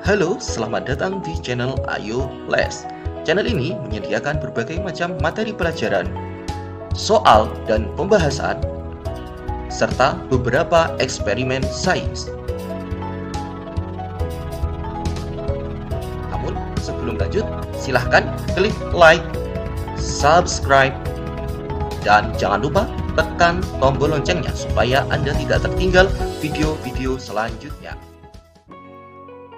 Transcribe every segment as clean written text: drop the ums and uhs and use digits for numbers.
Halo, selamat datang di channel Ayo Les. Channel ini menyediakan berbagai macam materi pelajaran, soal dan pembahasan, serta beberapa eksperimen sains. Namun, sebelum lanjut, silahkan klik like, subscribe, dan jangan lupa tekan tombol loncengnya supaya Anda tidak tertinggal video-video selanjutnya.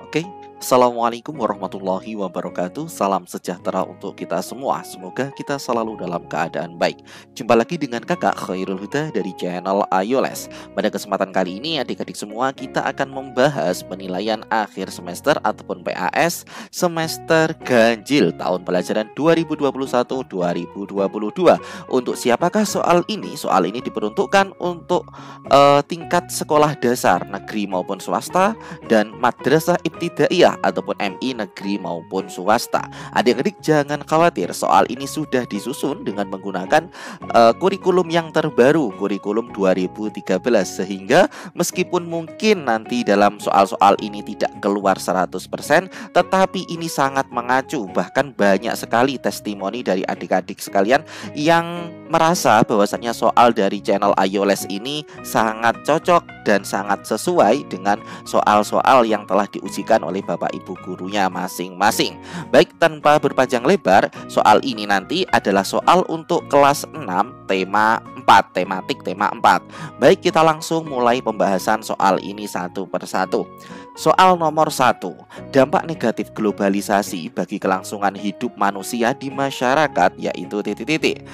Oke, Assalamualaikum warahmatullahi wabarakatuh. Salam sejahtera untuk kita semua. Semoga kita selalu dalam keadaan baik. Jumpa lagi dengan kakak Khairul Huda dari channel Ayo Les. Pada kesempatan kali ini adik-adik semua, kita akan membahas penilaian akhir semester ataupun PAS semester ganjil tahun pelajaran 2021-2022. Untuk siapakah soal ini? Soal ini diperuntukkan untuk tingkat sekolah dasar negeri maupun swasta dan madrasah ibtidaiyah ataupun MI negeri maupun swasta. Adik-adik jangan khawatir, soal ini sudah disusun dengan menggunakan kurikulum yang terbaru, kurikulum 2013, sehingga meskipun mungkin nanti dalam soal-soal ini tidak keluar 100%, tetapi ini sangat mengacu. Bahkan banyak sekali testimoni dari adik-adik sekalian yang merasa bahwasannya soal dari channel Ayo Les ini sangat cocok dan sangat sesuai dengan soal-soal yang telah diujikan oleh Bapak Ibu gurunya masing-masing. Baik, tanpa berpanjang lebar, soal ini nanti adalah soal untuk kelas 6 tema 4, tematik tema 4. Baik, kita langsung mulai pembahasan soal ini satu persatu. Soal nomor 1, dampak negatif globalisasi bagi kelangsungan hidup manusia di masyarakat, yaitu titik-titik.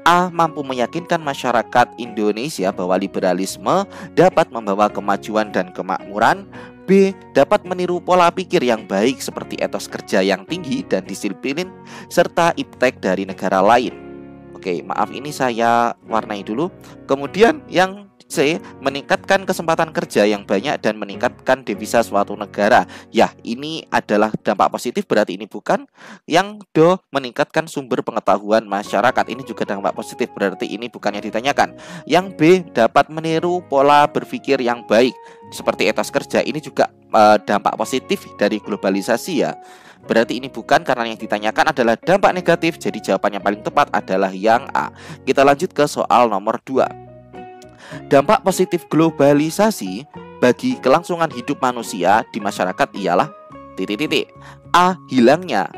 A. Mampu meyakinkan masyarakat Indonesia bahwa liberalisme dapat membawa kemajuan dan kemakmuran. B. Dapat meniru pola pikir yang baik seperti etos kerja yang tinggi dan disiplin serta iptek dari negara lain. Oke, maaf, ini saya warnai dulu. Kemudian yang C. Meningkatkan kesempatan kerja yang banyak dan meningkatkan devisa suatu negara. Ya, ini adalah dampak positif, berarti ini bukan. Yang D. Meningkatkan sumber pengetahuan masyarakat. Ini juga dampak positif, berarti ini bukan yang ditanyakan. Yang B. Dapat meniru pola berpikir yang baik seperti etos kerja. Ini juga dampak positif dari globalisasi, ya. Berarti ini bukan, karena yang ditanyakan adalah dampak negatif. Jadi jawaban yang paling tepat adalah yang A. Kita lanjut ke soal nomor 2. Dampak positif globalisasi bagi kelangsungan hidup manusia di masyarakat ialah titik-titik. A. Hilangnya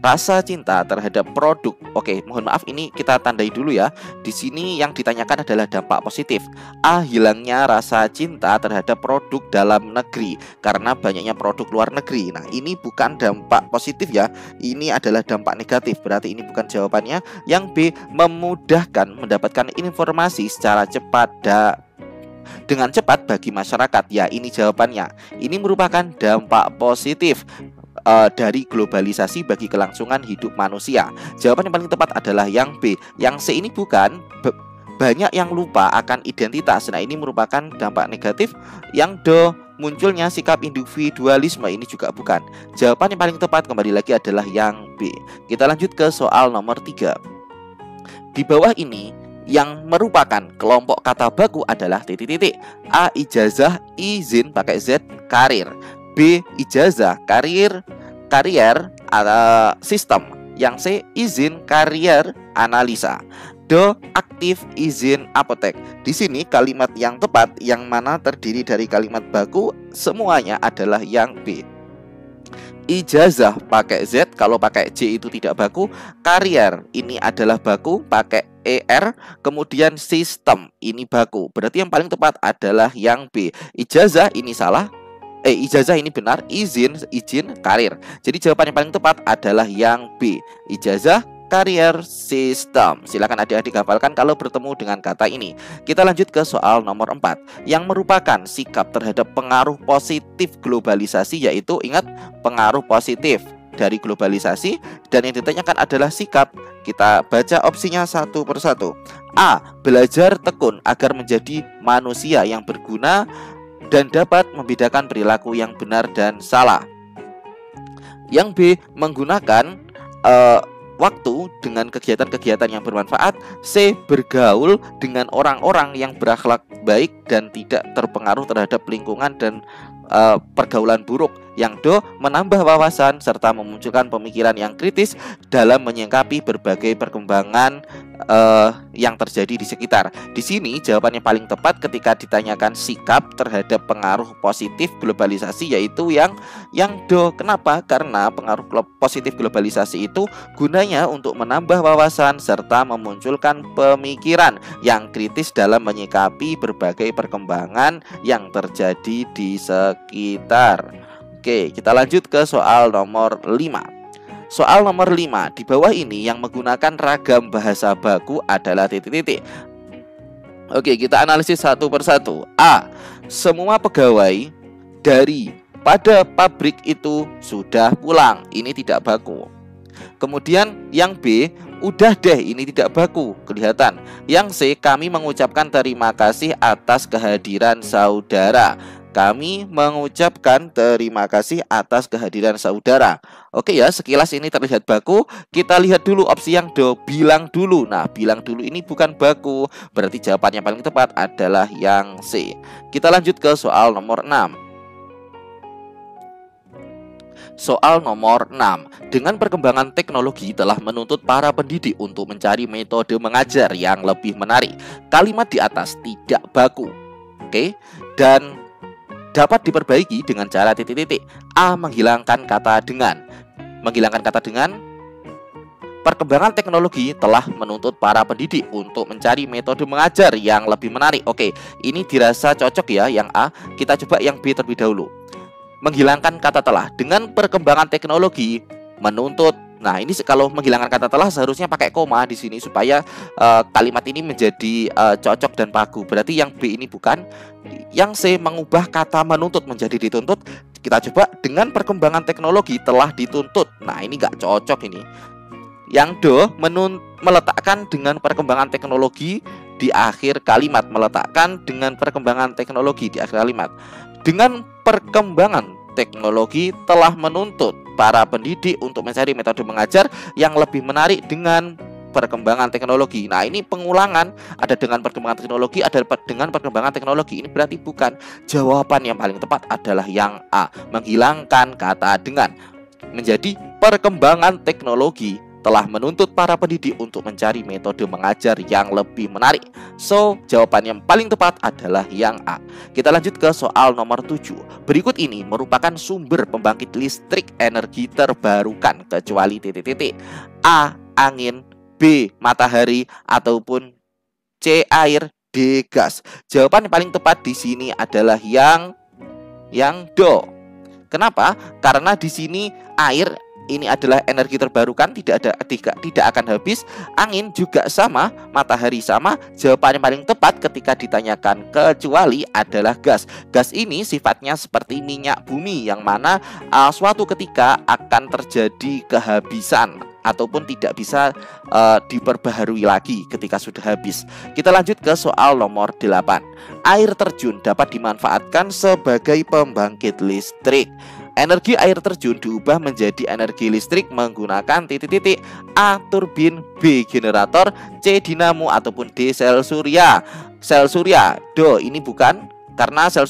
rasa cinta terhadap produk. Oke, mohon maaf, ini kita tandai dulu ya. Di sini yang ditanyakan adalah dampak positif. A. Hilangnya rasa cinta terhadap produk dalam negeri karena banyaknya produk luar negeri. Nah, ini bukan dampak positif ya. Ini adalah dampak negatif. Berarti ini bukan jawabannya. Yang B. Memudahkan mendapatkan informasi secara cepat dengan cepat bagi masyarakat. Ya, ini jawabannya. Ini merupakan dampak positif dari globalisasi bagi kelangsungan hidup manusia. Jawaban yang paling tepat adalah yang B. Yang C ini bukan. Banyak yang lupa akan identitas. Nah, ini merupakan dampak negatif. Yang D. Munculnya sikap individualisme, ini juga bukan. Jawaban yang paling tepat kembali lagi adalah yang B. Kita lanjut ke soal nomor 3. Di bawah ini yang merupakan kelompok kata baku adalah titik-titik. A. Ijazah izin pakai Z karir. B. Ijazah karier sistem. Yang C. Izin karier analisa. D. Aktif izin apotek. Di sini kalimat yang tepat yang mana terdiri dari kalimat baku semuanya adalah yang B. Ijazah pakai Z, kalau pakai J itu tidak baku. Karier ini adalah baku pakai ER. Kemudian sistem ini baku. Berarti yang paling tepat adalah yang B. Ijazah ini salah. Ijazah ini benar, izin karir. Jadi jawaban yang paling tepat adalah yang B. Ijazah karier sistem. Silakan adik-adik hafalkan kalau bertemu dengan kata ini. Kita lanjut ke soal nomor 4, yang merupakan sikap terhadap pengaruh positif globalisasi, yaitu ingat, pengaruh positif dari globalisasi, dan yang ditanyakan adalah sikap. Kita baca opsinya satu persatu. A. Belajar tekun agar menjadi manusia yang berguna dan dapat membedakan perilaku yang benar dan salah. Yang B. Menggunakan waktu dengan kegiatan-kegiatan yang bermanfaat. C. Bergaul dengan orang-orang yang berakhlak baik dan tidak terpengaruh terhadap lingkungan dan pergaulan buruk. Yang do, menambah wawasan serta memunculkan pemikiran yang kritis dalam menyikapi berbagai perkembangan yang terjadi di sekitar. Di sini jawaban yang paling tepat ketika ditanyakan sikap terhadap pengaruh positif globalisasi yaitu yang do. Kenapa? Karena pengaruh positif globalisasi itu gunanya untuk menambah wawasan serta memunculkan pemikiran yang kritis dalam menyikapi berbagai perkembangan yang terjadi di sekitar. Oke, kita lanjut ke soal nomor 5. Soal nomor 5, di bawah ini yang menggunakan ragam bahasa baku adalah titik-titik. Oke, kita analisis satu persatu. A. Semua pegawai dari pada pabrik itu sudah pulang. Ini tidak baku. Kemudian yang B, udah deh, ini tidak baku, kelihatan. Yang C, kami mengucapkan terima kasih atas kehadiran saudara. Kami mengucapkan terima kasih atas kehadiran saudara. Oke ya, sekilas ini terlihat baku. Kita lihat dulu opsi yang do, bilang dulu. Nah, bilang dulu ini bukan baku. Berarti jawaban yang paling tepat adalah yang C. Kita lanjut ke soal nomor 6. Soal nomor 6. Dengan perkembangan teknologi telah menuntut para pendidik untuk mencari metode mengajar yang lebih menarik. Kalimat di atas tidak baku. Oke, dan dapat diperbaiki dengan cara titik-titik. A. Menghilangkan kata dengan. Menghilangkan kata dengan. Perkembangan teknologi telah menuntut para pendidik untuk mencari metode mengajar yang lebih menarik. Oke, ini dirasa cocok ya yang A. Kita coba yang B terlebih dahulu. Menghilangkan kata telah. Dengan perkembangan teknologi menuntut. Nah, ini kalau menghilangkan kata telah seharusnya pakai koma di sini supaya kalimat ini menjadi cocok dan pagu. Berarti yang B ini bukan. Yang C, mengubah kata menuntut menjadi dituntut. Kita coba dengan perkembangan teknologi telah dituntut. Nah, ini nggak cocok ini. Yang do, meletakkan dengan perkembangan teknologi di akhir kalimat. Meletakkan dengan perkembangan teknologi di akhir kalimat. Dengan perkembangan teknologi telah menuntut para pendidik untuk mencari metode mengajar yang lebih menarik dengan perkembangan teknologi. Nah, ini pengulangan, ada dengan perkembangan teknologi, ada dengan perkembangan teknologi. Ini berarti bukan. Jawaban yang paling tepat adalah yang A, menghilangkan kata dengan. Menjadi perkembangan teknologi telah menuntut para pendidik untuk mencari metode mengajar yang lebih menarik. So, jawaban yang paling tepat adalah yang A. Kita lanjut ke soal nomor 7. Berikut ini merupakan sumber pembangkit listrik energi terbarukan kecuali titik-titik. A. Angin, B. Matahari, ataupun C. Air, D. Gas. Jawaban yang paling tepat di sini adalah yang do. Kenapa? Karena di sini air ini adalah energi terbarukan, tidak akan habis. Angin juga sama, matahari sama. Jawaban yang paling tepat ketika ditanyakan kecuali adalah gas. Gas ini sifatnya seperti minyak bumi yang mana suatu ketika akan terjadi kehabisan ataupun tidak bisa diperbaharui lagi ketika sudah habis. Kita lanjut ke soal nomor 8. Air terjun dapat dimanfaatkan sebagai pembangkit listrik. Energi air terjun diubah menjadi energi listrik menggunakan titik-titik. A. Turbin, B. Generator, C. Dinamo, ataupun D. Sel surya. Sel surya, do, ini bukan. Karena sel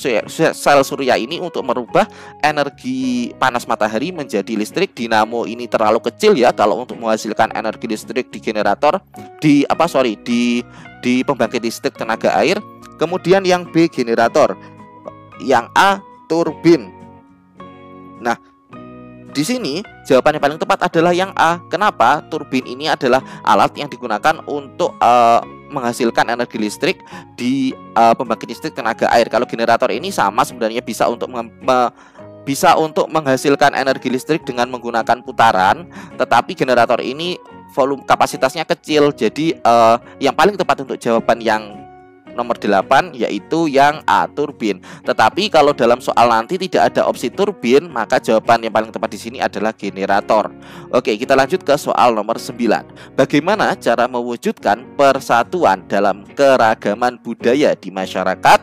surya ini untuk merubah energi panas matahari menjadi listrik. Dinamo ini terlalu kecil ya kalau untuk menghasilkan energi listrik di generator, di pembangkit listrik tenaga air. Kemudian yang B generator, yang A turbin. Nah, di sini jawaban yang paling tepat adalah yang A. Kenapa? Turbin ini adalah alat yang digunakan untuk menghasilkan energi listrik di pembangkit listrik tenaga air. Kalau generator ini sama sebenarnya, bisa untuk menghasilkan energi listrik dengan menggunakan putaran, tetapi generator ini volume kapasitasnya kecil. Jadi yang paling tepat untuk jawaban yang nomor 8 yaitu yang A, turbin. Tetapi kalau dalam soal nanti tidak ada opsi turbin, maka jawaban yang paling tepat di sini adalah generator. Oke, kita lanjut ke soal nomor 9. Bagaimana cara mewujudkan persatuan dalam keragaman budaya di masyarakat?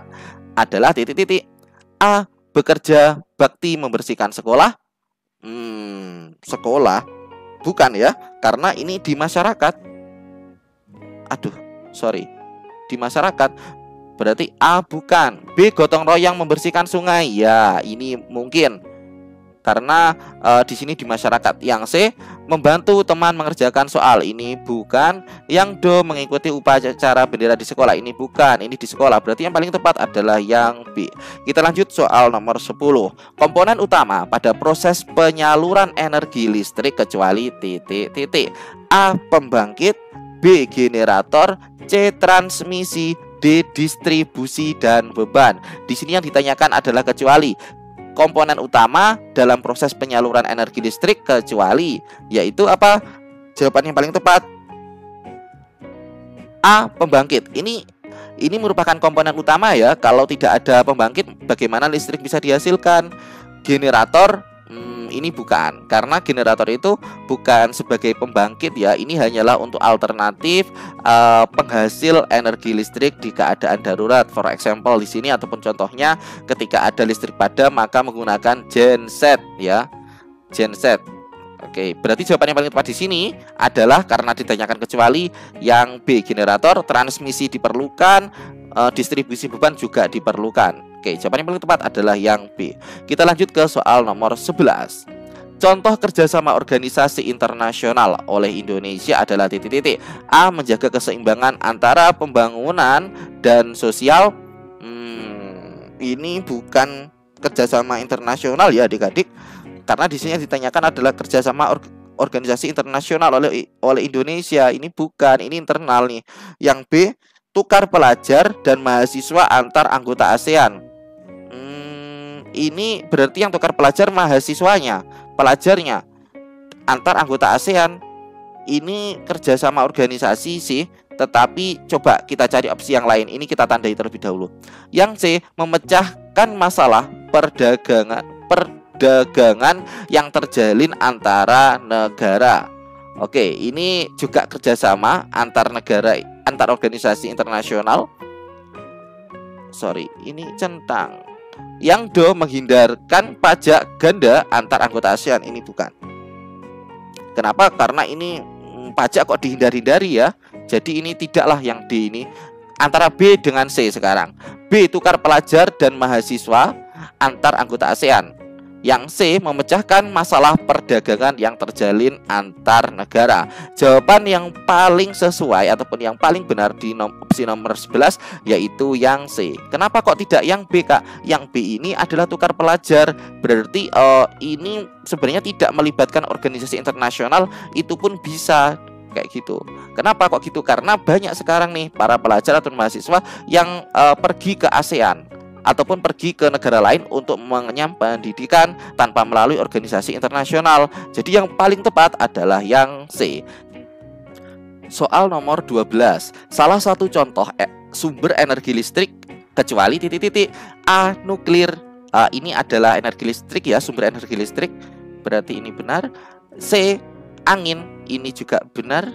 Adalah titik-titik. A. Bekerja bakti membersihkan sekolah. Sekolah bukan ya, karena ini di masyarakat. Di masyarakat. Berarti A bukan. B. Gotong royong membersihkan sungai. Ya, ini mungkin. karena di sini di masyarakat. Yang C, membantu teman mengerjakan soal, ini bukan. Yang D, mengikuti upacara bendera di sekolah, ini bukan. Ini di sekolah, berarti yang paling tepat adalah yang B. Kita lanjut soal nomor 10. Komponen utama pada proses penyaluran energi listrik kecuali titik-titik. A, pembangkit, B, generator, C, transmisi, D, distribusi dan beban. Di sini yang ditanyakan adalah kecuali. Komponen utama dalam proses penyaluran energi listrik kecuali, yaitu apa? Jawaban yang paling tepat A, pembangkit. Ini merupakan komponen utama ya. Kalau tidak ada pembangkit, bagaimana listrik bisa dihasilkan? Generator, ini bukan, karena generator itu bukan sebagai pembangkit ya. Ini hanyalah untuk alternatif penghasil energi listrik di keadaan darurat. For example di sini ataupun contohnya ketika ada listrik padam maka menggunakan genset ya. Genset. Oke, berarti jawaban yang paling tepat di sini adalah karena ditanyakan kecuali yang B, generator, transmisi diperlukan, distribusi beban juga diperlukan. Oke, jawaban yang paling tepat adalah yang B. Kita lanjut ke soal nomor 11. Contoh kerjasama organisasi internasional oleh Indonesia adalah titik-titik. A, menjaga keseimbangan antara pembangunan dan sosial. Ini bukan kerjasama internasional ya adik-adik, karena di sini yang ditanyakan adalah kerjasama organisasi internasional oleh Indonesia. Ini bukan, ini internal nih. Yang B, tukar pelajar dan mahasiswa antar anggota ASEAN. Ini berarti yang tukar pelajar mahasiswanya, pelajarnya antar anggota ASEAN. Ini kerjasama organisasi sih, tetapi coba kita cari opsi yang lain. Ini kita tandai terlebih dahulu. Yang C, memecahkan masalah perdagangan yang terjalin antara negara. Oke, ini juga kerjasama antar negara, antar organisasi internasional. Ini centang. Yang D, menghindarkan pajak ganda antar anggota ASEAN. Ini bukan. Kenapa? Karena ini pajak kok dihindari-hindari ya. Jadi ini tidaklah yang D ini. Antara B dengan C sekarang. B, tukar pelajar dan mahasiswa antar anggota ASEAN. Yang C, memecahkan masalah perdagangan yang terjalin antar negara. Jawaban yang paling sesuai ataupun yang paling benar di opsi nomor 11 yaitu yang C. Kenapa kok tidak yang B, Kak? Yang B ini adalah tukar pelajar. Berarti ini sebenarnya tidak melibatkan organisasi internasional, itu pun bisa kayak gitu. Kenapa kok gitu? Karena banyak sekarang nih para pelajar atau mahasiswa yang pergi ke ASEAN ataupun pergi ke negara lain untuk mengenyam pendidikan tanpa melalui organisasi internasional. Jadi yang paling tepat adalah yang C. Soal nomor 12. Salah satu contoh sumber energi listrik kecuali titik-titik. A, nuklir. Ini adalah energi listrik ya, sumber energi listrik. Berarti ini benar. C, angin. Ini juga benar.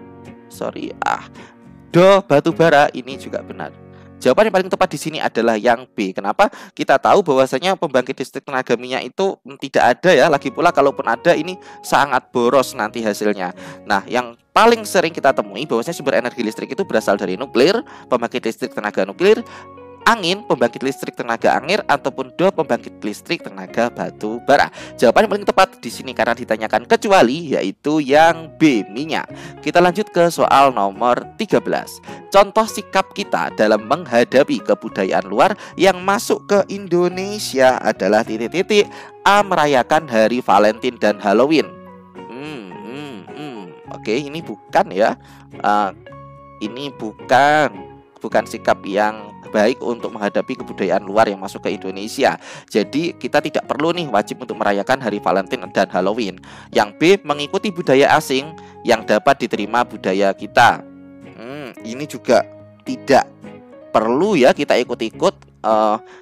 D, batu bara. Ini juga benar. Jawaban yang paling tepat di sini adalah yang B. Kenapa? Kita tahu bahwasanya pembangkit listrik tenaga minyak itu tidak ada ya. Lagi pula kalaupun ada, ini sangat boros nanti hasilnya. Nah, yang paling sering kita temui bahwasanya sumber energi listrik itu berasal dari nuklir, pembangkit listrik tenaga nuklir, angin, pembangkit listrik tenaga angin, ataupun D, pembangkit listrik tenaga batu bara. Jawaban yang paling tepat di sini karena ditanyakan kecuali yaitu yang B, minyak. Kita lanjut ke soal nomor 13. Contoh sikap kita dalam menghadapi kebudayaan luar yang masuk ke Indonesia adalah titik-titik. A, merayakan hari Valentine dan Halloween. Oke, ini bukan ya. Ini bukan sikap yang baik untuk menghadapi kebudayaan luar yang masuk ke Indonesia. Jadi kita tidak perlu nih wajib untuk merayakan hari Valentine dan Halloween. Yang B, mengikuti budaya asing yang dapat diterima budaya kita. Ini juga tidak perlu ya kita ikut-ikut.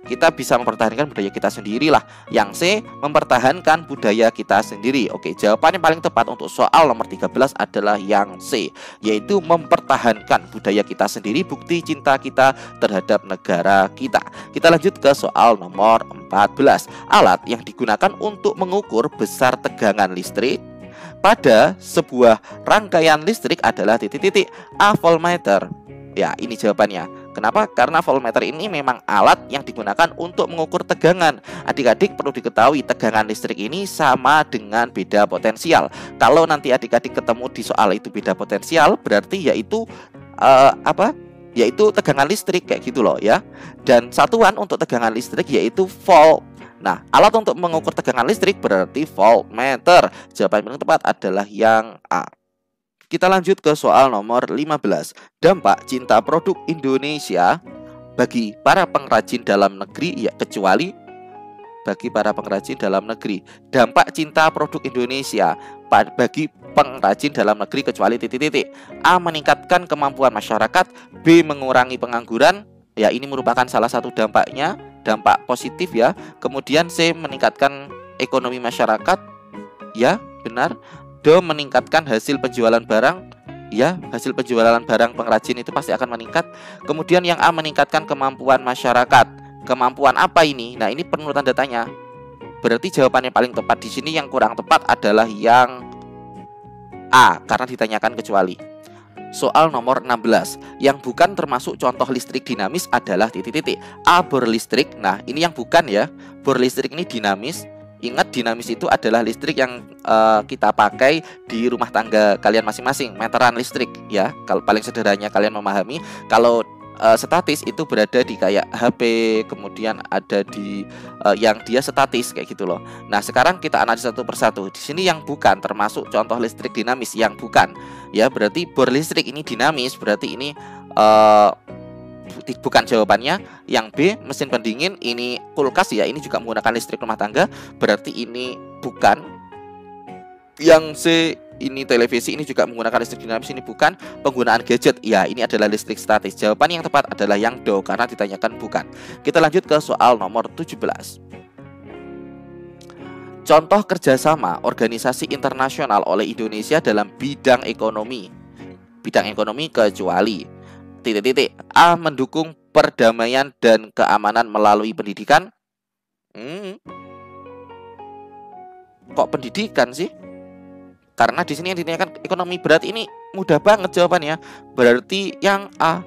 Kita bisa mempertahankan budaya kita sendiri lah. Yang C, mempertahankan budaya kita sendiri. Oke, jawaban yang paling tepat untuk soal nomor 13 adalah yang C, yaitu mempertahankan budaya kita sendiri, bukti cinta kita terhadap negara kita. Kita lanjut ke soal nomor 14. Alat yang digunakan untuk mengukur besar tegangan listrik pada sebuah rangkaian listrik adalah titik-titik. A, voltmeter. Ya, ini jawabannya. Kenapa? Karena voltmeter ini memang alat yang digunakan untuk mengukur tegangan. Adik-adik perlu diketahui tegangan listrik ini sama dengan beda potensial. Kalau nanti adik-adik ketemu di soal itu beda potensial, berarti yaitu yaitu tegangan listrik kayak gitu loh ya. Dan satuan untuk tegangan listrik yaitu volt. Nah, alat untuk mengukur tegangan listrik berarti voltmeter. Jawaban yang tepat adalah yang A. Kita lanjut ke soal nomor 15. Dampak cinta produk Indonesia bagi para pengrajin dalam negeri, ya kecuali bagi para pengrajin dalam negeri. Dampak cinta produk Indonesia bagi pengrajin dalam negeri kecuali titik-titik. A. Meningkatkan kemampuan masyarakat. B. Mengurangi pengangguran. Ya, ini merupakan salah satu dampaknya, dampak positif ya. Kemudian C. Meningkatkan ekonomi masyarakat. Ya, benar. D. Meningkatkan hasil penjualan barang. Ya, hasil penjualan barang pengrajin itu pasti akan meningkat. Kemudian yang A. Meningkatkan kemampuan masyarakat. Kemampuan apa ini? Nah, ini perlu tanda tanya. Berarti jawabannya paling tepat di sini. Yang kurang tepat adalah yang A, karena ditanyakan kecuali. Soal nomor 16. Yang bukan termasuk contoh listrik dinamis adalah titik-titik. A. Bor listrik. Nah, ini yang bukan ya. Bor listrik ini dinamis. Ingat, dinamis itu adalah listrik yang kita pakai di rumah tangga kalian masing-masing, meteran listrik ya. Kalau paling sederhananya kalian memahami. Kalau statis itu berada di kayak HP, kemudian ada di yang dia statis kayak gitu loh. Nah, sekarang kita analisa satu persatu. Di sini yang bukan termasuk contoh listrik dinamis, yang bukan ya, berarti bor listrik ini dinamis, berarti ini bukan jawabannya. Yang B, mesin pendingin, ini kulkas ya, ini juga menggunakan listrik rumah tangga, berarti ini bukan. Yang C, ini televisi, ini juga menggunakan listrik dinamis, ini bukan. Penggunaan gadget, ya ini adalah listrik statis. Jawaban yang tepat adalah yang D, karena ditanyakan bukan. Kita lanjut ke soal nomor 17. Contoh kerjasama organisasi internasional oleh Indonesia dalam bidang ekonomi. Bidang ekonomi kecuali titik-titik. A. Mendukung perdamaian dan keamanan melalui pendidikan. Kok pendidikan sih? Karena di sini yang ditanyakan ekonomi, berarti ini mudah banget jawabannya. Berarti yang A.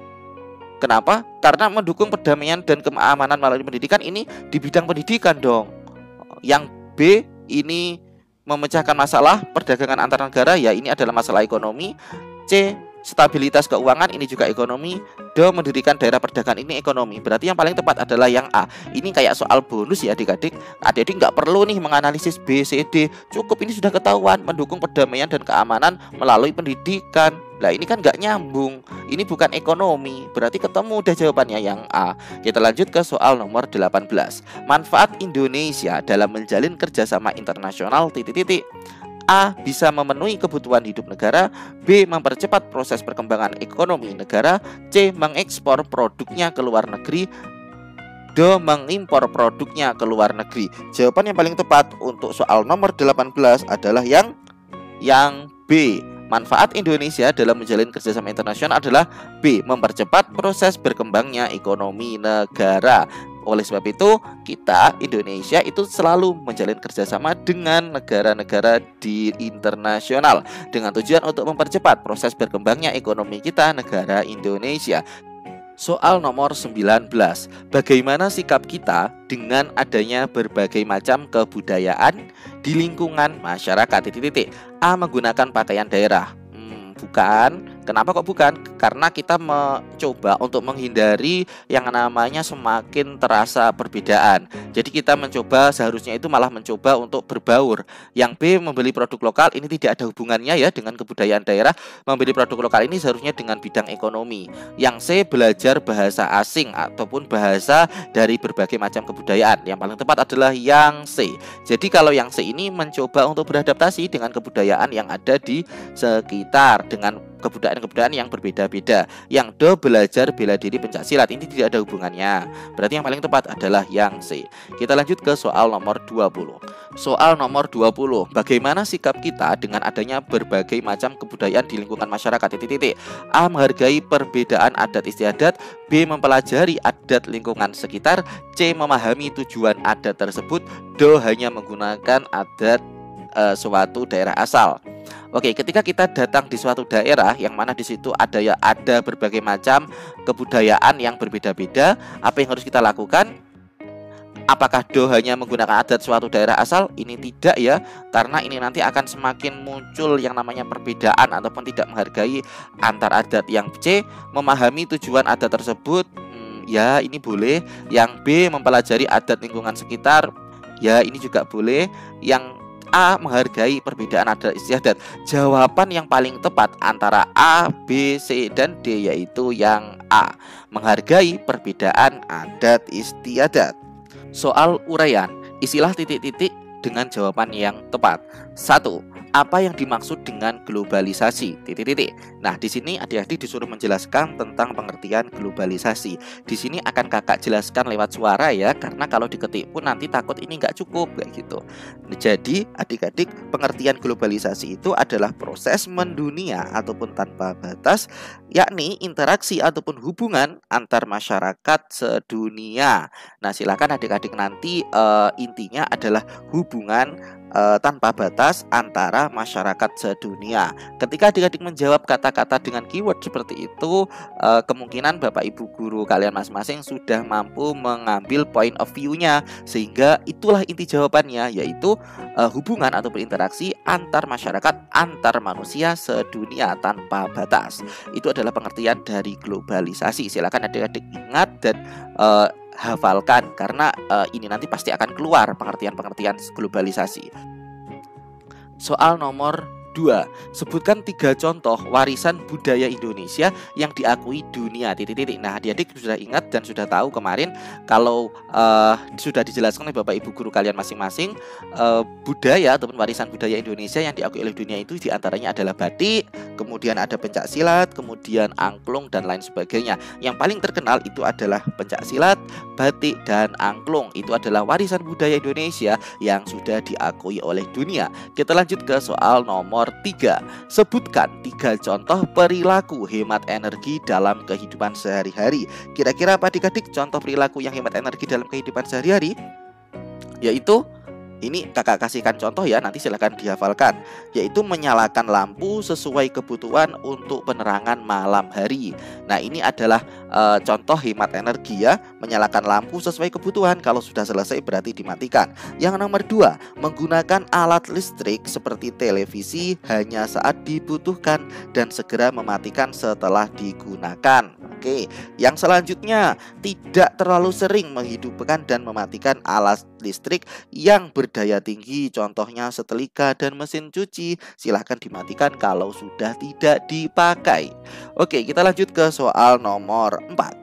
Kenapa? Karena mendukung perdamaian dan keamanan melalui pendidikan, ini di bidang pendidikan dong. Yang B, ini memecahkan masalah perdagangan antar negara, ya ini adalah masalah ekonomi. C. Stabilitas keuangan, ini juga ekonomi. D. Mendirikan daerah perdagangan, ini ekonomi. Berarti yang paling tepat adalah yang A. Ini kayak soal bonus ya adik-adik. Adik-adik nggak perlu nih menganalisis B, C, D. Cukup ini sudah ketahuan, mendukung perdamaian dan keamanan melalui pendidikan. Lah ini kan nggak nyambung. Ini bukan ekonomi. Berarti ketemu udah jawabannya yang A. Kita lanjut ke soal nomor 18. Manfaat Indonesia dalam menjalin kerjasama internasional titik-titik. A. Bisa memenuhi kebutuhan hidup negara. B. Mempercepat proses perkembangan ekonomi negara. C. Mengekspor produknya ke luar negeri. D. Mengimpor produknya ke luar negeri. Jawaban yang paling tepat untuk soal nomor 18 adalah yang B. Manfaat Indonesia dalam menjalin kerjasama internasional adalah B. Mempercepat proses berkembangnya ekonomi negara. Oleh sebab itu, kita Indonesia itu selalu menjalin kerjasama dengan negara-negara di internasional dengan tujuan untuk mempercepat proses berkembangnya ekonomi kita, negara Indonesia. Soal nomor 19. Bagaimana sikap kita dengan adanya berbagai macam kebudayaan di lingkungan masyarakat titik-titik. A. Menggunakan pakaian daerah. Bukan. Kenapa kok bukan? Karena kita mencoba untuk menghindari yang namanya semakin terasa perbedaan. Jadi kita mencoba, seharusnya itu malah mencoba untuk berbaur. Yang B. Membeli produk lokal, ini tidak ada hubungannya ya dengan kebudayaan daerah. Membeli produk lokal ini seharusnya dengan bidang ekonomi. Yang C. Belajar bahasa asing ataupun bahasa dari berbagai macam kebudayaan. Yang paling tepat adalah yang C. Jadi kalau yang C ini mencoba untuk beradaptasi dengan kebudayaan yang ada di sekitar, dengan kebudayaan-kebudayaan yang berbeda-beda. Yang D. Belajar bela diri pencaksilat, ini tidak ada hubungannya. Berarti yang paling tepat adalah yang C. Kita lanjut ke soal nomor 20. Soal nomor 20. Bagaimana sikap kita dengan adanya berbagai macam kebudayaan di lingkungan masyarakat titik-titik. A. Menghargai perbedaan adat istiadat. B. Mempelajari adat lingkungan sekitar. C. Memahami tujuan adat tersebut. D. Hanya menggunakan adat suatu daerah asal. Oke, ketika kita datang di suatu daerah yang mana di situ ada berbagai macam kebudayaan yang berbeda-beda, apa yang harus kita lakukan? Apakah hanya menggunakan adat suatu daerah asal? Ini tidak ya, karena ini nanti akan semakin muncul yang namanya perbedaan ataupun tidak menghargai antar adat. Yang C, memahami tujuan adat tersebut, ya ini boleh. Yang B, mempelajari adat lingkungan sekitar, ya ini juga boleh. Yang A, menghargai perbedaan adat istiadat. Jawaban yang paling tepat antara A, B, C, dan D yaitu yang A, menghargai perbedaan adat istiadat. Soal uraian, isilah titik-titik dengan jawaban yang tepat. 1. Apa yang dimaksud dengan globalisasi? Titik-titik. Nah, di sini adik-adik disuruh menjelaskan tentang pengertian globalisasi. Di sini akan kakak jelaskan lewat suara ya, karena kalau diketik pun nanti takut ini nggak cukup kayak gitu. Jadi, adik-adik, pengertian globalisasi itu adalah proses mendunia ataupun tanpa batas, yakni interaksi ataupun hubungan antar masyarakat sedunia. Nah, silakan adik-adik nanti intinya adalah hubungan tanpa batas antara masyarakat sedunia. Ketika adik-adik menjawab kata-kata dengan keyword seperti itu, kemungkinan Bapak Ibu guru kalian masing-masing sudah mampu mengambil point of view-nya, sehingga itulah inti jawabannya, yaitu hubungan atau berinteraksi antar masyarakat, antar manusia sedunia tanpa batas. Itu adalah pengertian dari globalisasi. Silakan adik-adik ingat dan hafalkan, karena ini nanti pasti akan keluar pengertian-pengertian globalisasi. Soal nomor 2. Sebutkan 3 contoh warisan budaya Indonesia yang diakui dunia. Titik-titik. Nah, adik-adik sudah ingat dan sudah tahu kemarin kalau sudah dijelaskan oleh Bapak Ibu guru kalian masing-masing, budaya ataupun warisan budaya Indonesia yang diakui oleh dunia itu diantaranya adalah batik, kemudian ada pencak silat, kemudian angklung dan lain sebagainya. Yang paling terkenal itu adalah pencak silat, batik, dan angklung. Itu adalah warisan budaya Indonesia yang sudah diakui oleh dunia. Kita lanjut ke soal nomor 3. Sebutkan 3 contoh perilaku hemat energi dalam kehidupan sehari-hari. Kira-kira apa adik-adik contoh perilaku yang hemat energi dalam kehidupan sehari-hari? Yaitu, ini kakak kasihkan contoh ya, nanti silahkan dihafalkan. Yaitu menyalakan lampu sesuai kebutuhan untuk penerangan malam hari. Nah, ini adalah contoh hemat energi ya. Menyalakan lampu sesuai kebutuhan, kalau sudah selesai berarti dimatikan. Yang nomor 2, menggunakan alat listrik seperti televisi hanya saat dibutuhkan dan segera mematikan setelah digunakan. Oke, yang selanjutnya, tidak terlalu sering menghidupkan dan mematikan alat listrik yang berdaya tinggi, contohnya setrika dan mesin cuci. Silahkan dimatikan kalau sudah tidak dipakai. Oke, kita lanjut ke soal nomor 4.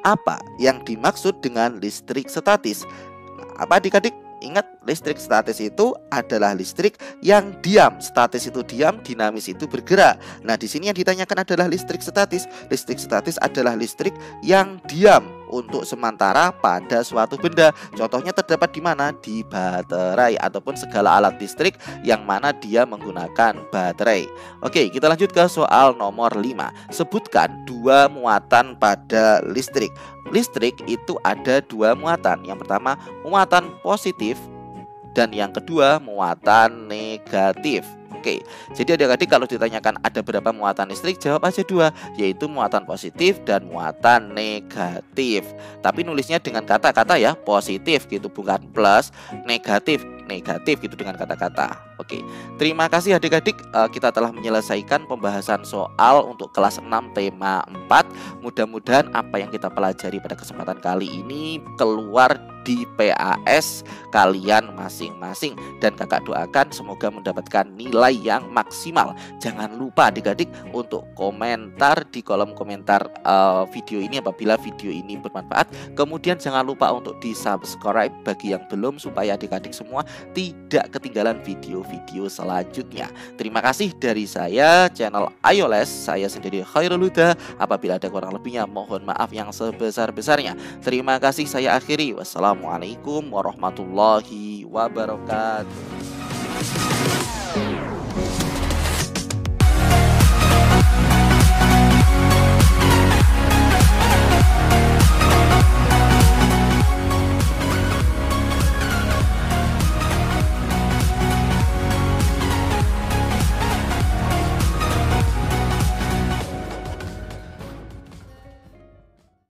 Apa yang dimaksud dengan listrik statis? Nah, apa adik-adik? Ingat, listrik statis itu adalah listrik yang diam. Statis itu diam, dinamis itu bergerak. Nah, di sini yang ditanyakan adalah listrik statis. Listrik statis adalah listrik yang diam untuk sementara pada suatu benda. Contohnya terdapat di mana? Di baterai ataupun segala alat listrik yang mana dia menggunakan baterai. Oke, kita lanjut ke soal nomor 5. Sebutkan 2 muatan pada listrik. Listrik itu ada 2 muatan. Yang pertama, muatan positif, dan yang kedua, muatan negatif. Oke, jadi adik-adik kalau ditanyakan ada berapa muatan listrik, jawab aja 2, yaitu muatan positif dan muatan negatif. Tapi nulisnya dengan kata-kata ya, positif gitu, bukan plus, negatif gitu dengan kata-kata. Oke, terima kasih adik-adik, kita telah menyelesaikan pembahasan soal untuk kelas 6 tema 4. Mudah-mudahan apa yang kita pelajari pada kesempatan kali ini keluar di PAS kalian masing-masing, dan kakak doakan semoga mendapatkan nilai yang maksimal. Jangan lupa adik-adik untuk komentar di kolom komentar video ini apabila video ini bermanfaat. Kemudian jangan lupa untuk di subscribe bagi yang belum, supaya adik-adik semua tidak ketinggalan video-video selanjutnya. Terima kasih dari saya, channel Ayo Les. Saya sendiri Khairul Huda. Apabila ada kurang lebihnya mohon maaf yang sebesar-besarnya. Terima kasih, saya akhiri. Wassalamualaikum warahmatullahi wabarakatuh.